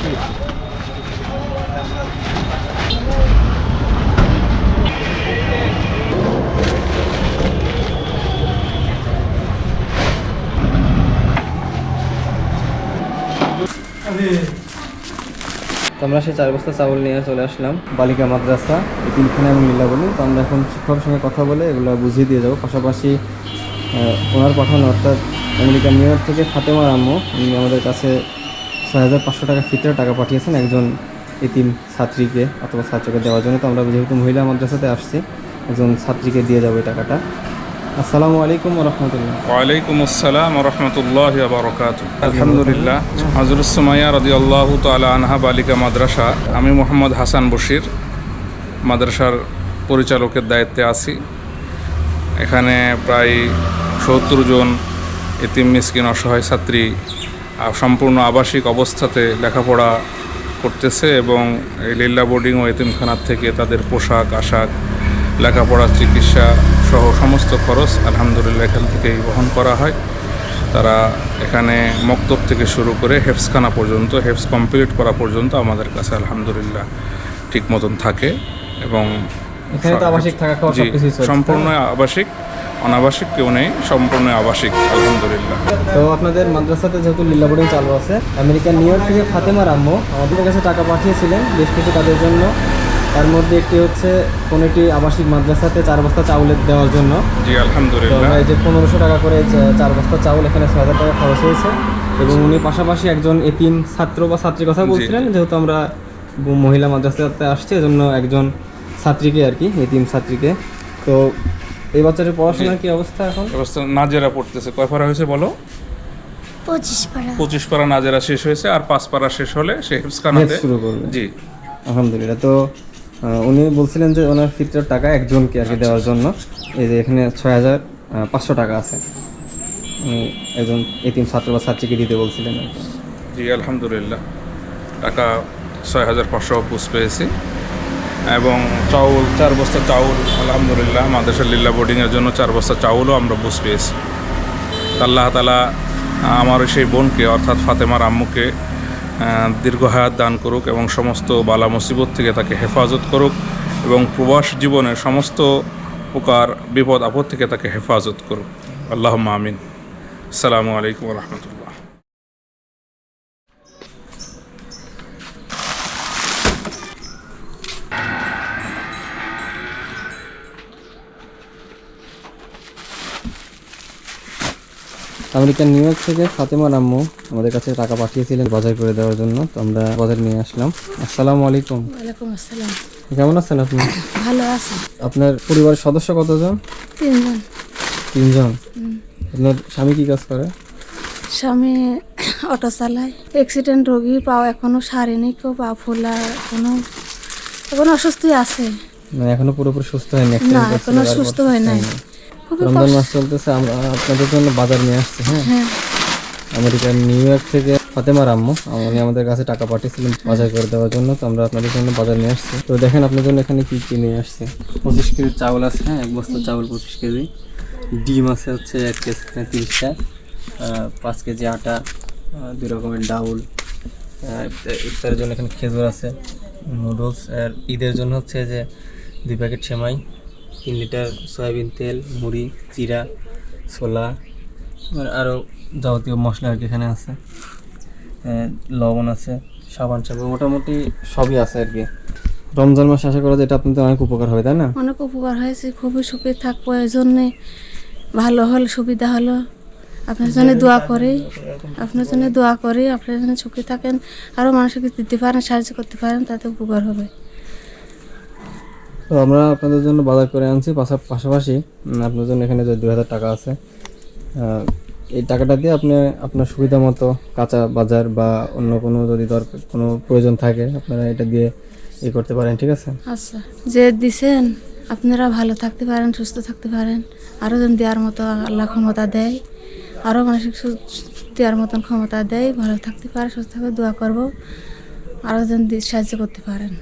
তো আমরা সেই 4 বস্তা চাউল নিয়ে চলে আসলাম বালিকা মাদ্রাসা এতিমখানা এবং নীলাবনী। তো আমরা এখন শিক্ষকের সঙ্গে কথা বলে এগুলো বুঝিয়ে দিয়ে যাবো। পাশাপাশি ওনার পাঠানো অর্থাৎ আমেরিকান নিউ ইয়র্ক থেকে ফাতেমার আম্মু উনি আমাদের কাছে 6500 টাকা ফিতরা টাকা পাঠিয়েছেন একজন এতিম ছাত্রীকে অথবা ছাত্রকে দেওয়ার জন্য। তো আমরা যেহেতু মহিলা মাদ্রাসাতে আসছি একজন ছাত্রীকে দিয়ে যাবো এই টাকাটা। আসসালামু আলাইকুম ওয়া রাহমাতুল্লাহ। ওয়ালাইকুম আসসালাম ওয়া রাহমাতুল্লাহি ওয়া বারাকাতুহু। আলহামদুলিল্লাহ। হযরত সুমাইয়া রাদিয়াল্লাহু তাআলা আনহা বালিকা মাদ্রাসা। আমি মোহাম্মদ হাসান বশির মাদ্রাসার পরিচালকের দায়িত্বে আছি। এখানে প্রায় 70 জন এতিম মিসকিন অসহায় ছাত্রী সম্পূর্ণ আবাসিক অবস্থাতে লেখাপড়া করতেছে এবং এই লিল্লা বোর্ডিং ও এতিমখানার থেকে তাদের পোশাক আশাক লেখাপড়া চিকিৎসা সহ সমস্ত খরচ আলহামদুলিল্লাহ এখান থেকেই বহন করা হয়। তারা এখানে মক্তব থেকে শুরু করে হেফজখানা পর্যন্ত হেফজ কমপ্লিট করা পর্যন্ত আমাদের কাছে আলহামদুলিল্লাহ ঠিক মতন থাকে এবং এখানে তো আবাসিক থাকা খাওয়া সবকিছুই চলছে। সম্পূর্ণ আবাসিক, অনাবাসিক কেউ নেই, সম্পূর্ণ আবাসিক আলহামদুলিল্লাহ। তো আপনাদের মাদ্রাসাতে যেহেতু লিল্লা বোর্ডিং চালু আছে, আমেরিকান নিউ ইয়র্ক থেকে ফাতেমার আম্মু আমাদের কাছে টাকা পাঠিয়েছিলেন বেশ কিছু কাজের জন্য। তার মধ্যে একটি হচ্ছে কোনো একটি আবাসিক মাদ্রাসাতে 4 বস্তা চাউলের দেওয়ার জন্য। জি আলহামদুলিল্লাহ। এই যে 1500 টাকা করে 4 বস্তা চাউল, এখানে 6000 টাকা খরচ হয়েছে। এবং উনি পাশাপাশি একজন এতিম ছাত্র বা ছাত্রীর কথা বলছিলেন, যেহেতু আমরা মহিলা মাদ্রাসাতে আসছি এজন্য একজন ছাত্রীকে আর কি, এতিম ছাত্রীকে। তো এই বাচ্চাটির পড়াশোনার কি অবস্থা এখন? অবস্থা নাজেরা পড়তেছে। কয় পারা হয়েছে বলো? 25 পারা নাজেরা শেষ হয়েছে, আর 5 পারা শেষ হলে সে হেফজখানাতে শুরু করবে। জি আলহামদুলিল্লাহ। তো উনি বলছিলেন যে ওনার ফিতরার টাকা একজনকে আর কি দেওয়ার জন্য। এই যে এখানে 6500 টাকা আছে, উনি একজন এতিম ছাত্র বা ছাত্রীকে দিতে বলছিলেন আর কি। জি আলহামদুলিল্লাহ। টাকা 6500 বুঝ পেয়েছি এবং চাউল 4 বস্তা চাউল আলহামদুলিল্লাহ মাদ্রাসা লিল্লা বোর্ডিংয়ের জন্য 4 বস্তা চাউলও আমরা বুঝ পেয়েছি। আল্লাহ তাআলা আমার সেই বোনকে অর্থাৎ ফাতেমার আম্মুকে দীর্ঘ হায়াত দান করুক এবং সমস্ত বালা মুসিবত থেকে তাকে হেফাজত করুক এবং প্রবাস জীবনের সমস্ত প্রকার বিপদ আপদ থেকে তাকে হেফাজত করুক। আল্লাহুম্মা আমিন। আসসালামু আলাইকুম ওয়া রাহমাতুল্লাহ। আমেরিকান নিউ ইয়র্ক থেকে ফাতেমার আম্মু আমাদের কাছে টাকা পাঠিয়েছিলেন বাজার করে দেওয়ার জন্য। তো আমরা বাজার নিয়ে আসলাম। আসসালামু আলাইকুম। ওয়ালাইকুম আসসালাম। কেমন আছেন আপনি? ভালো আছি। আপনার পরিবারের সদস্য কতজন? 3 জন। 3 জন। আপনার স্বামী কি কাজ করে? স্বামী অটো চালায়। অ্যাক্সিডেন্ট রোগী, পাও এখনো সারেনি, কেউ পা ফোলা, এখন অসুস্থই আছে। মানে এখনো পুরোপুরি সুস্থ হয়নি? না, এখনো সুস্থ হয় নাই। রমজান মাস চলতেছে, আমরা আপনাদের জন্য বাজার নিয়ে আসছি। হ্যাঁ, আমেরিকান নিউ ইয়র্ক থেকে ফাতেমার আম্মু উনি আমাদের কাছে টাকা পাঠিয়েছিলেন বাজার করে দেওয়ার জন্য। তো আমরা আপনাদের জন্য বাজার নিয়ে আসছি। তো দেখেন আপনার জন্য এখানে কি কি নিয়ে আসছে। 25 কেজি চাউল আছে, হ্যাঁ, 1 বস্তা চাউল 25 কেজি। ডিম আছে হচ্ছে 1 কেজি 30টা, 5 কেজি আটা, 2 রকমের ডাউল, ইফতারের জন্য এখানে খেজুর আছে, নুডলস, আর ঈদের জন্য হচ্ছে যে 2 প্যাকেট সেমাই, 3 লিটার সয়াবিন তেল, মুড়ি, জিরা, ছোলা, আরও যাবতীয় মশলা আর কি এখানে আছে, লবণ আছে, সাবান মোটামুটি সবই আছে আর কি। রমজান মাস আশা করা যায় এটা আপনাদের অনেক উপকার হবে, তাই না? অনেক উপকার হয়েছে, খুবই সুখে থাকবো। এই জন্যে ভালো হল, সুবিধা হলো। আপনার জন্য দোয়া করি, আপনার জন্য দোয়া করি, আপনার জন্য সুখে থাকেন, আরও মানুষকে দিতে পারেন, সাহায্য করতে পারেন, তাতে উপকার হবে। তো আমরা আপনাদের জন্য বাজার করে আনছি। পাশাপাশি আপনার জন্য এখানে যে 2000 টাকা আছে, এই টাকাটা দিয়ে আপনি আপনার সুবিধা মতো কাঁচা বাজার বা অন্য কোনো যদি দরকার কোনো প্রয়োজন থাকে আপনারা এটা দিয়ে করতে পারেন, ঠিক আছে? আচ্ছা, যে দিছেন আপনারা ভালো থাকতে পারেন, সুস্থ থাকতে পারেন, আরও যেন দেওয়ার মতো আল্লাহ ক্ষমতা দেয়, আরও মানুষকে দেওয়ার মতন ক্ষমতা দেয়, ভালো থাকতে পারে, সুস্থ থাকতে দোয়া করবো, আরও যেন সাহায্য করতে পারেন।